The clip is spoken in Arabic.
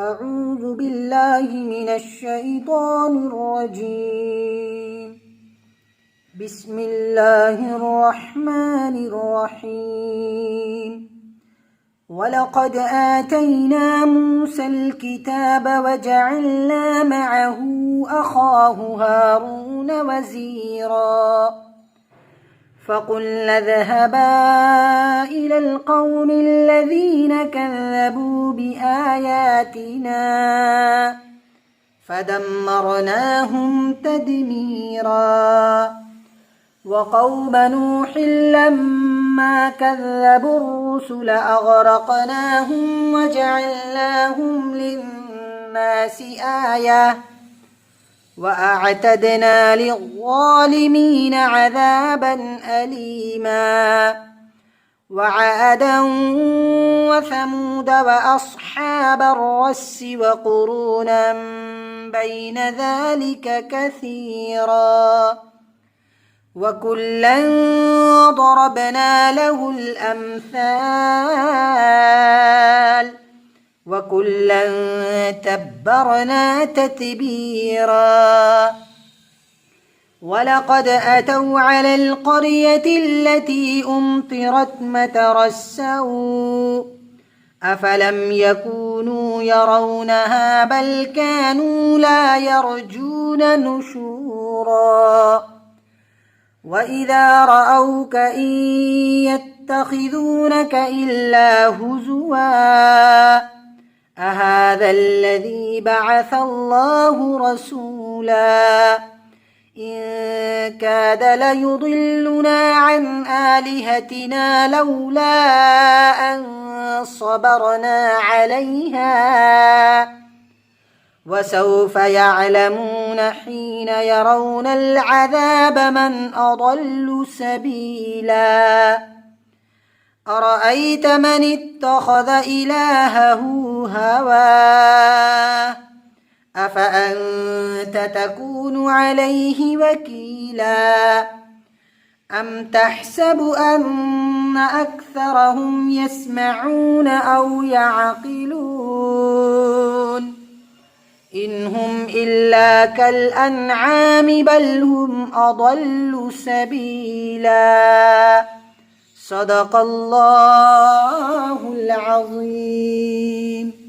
أعوذ بالله من الشيطان الرجيم. بسم الله الرحمن الرحيم. ولقد آتينا موسى الكتاب وجعلنا معه أخاه هارون وزيرا فقلنا اذهبا إلى القوم الذين كذبوا بآياتنا فدمرناهم تدميرا وقوم نوح لما كذبوا الرسل أغرقناهم وجعلناهم للناس آية وأعتدنا للظالمين عذابا أليما وعادا وثمود وأصحاب الرس وقرونا بين ذلك كثيرا وكلا ضربنا له الأمثال وكلا تبرنا تتبيرا ولقد أتوا على القرية التي أمطرت مطر السوء أفلم يكونوا يرونها بل كانوا لا يرجون نشورا وإذا رأوك إن يتخذونك إلا هزوا أهذا الذي بعث الله رسولا إن كاد ليضلنا عن آلهتنا لولا أن صبرنا عليها وسوف يعلمون حين يرون العذاب من أضل سبيلا أرأيت من اتخذ إلهه هواه أفأنت تكون عليه وكيلا أم تحسب أن أكثرهم يسمعون أو يعقلون إن هم إلا كالأنعام بل هم أضل سبيلا صدق الله العظيم.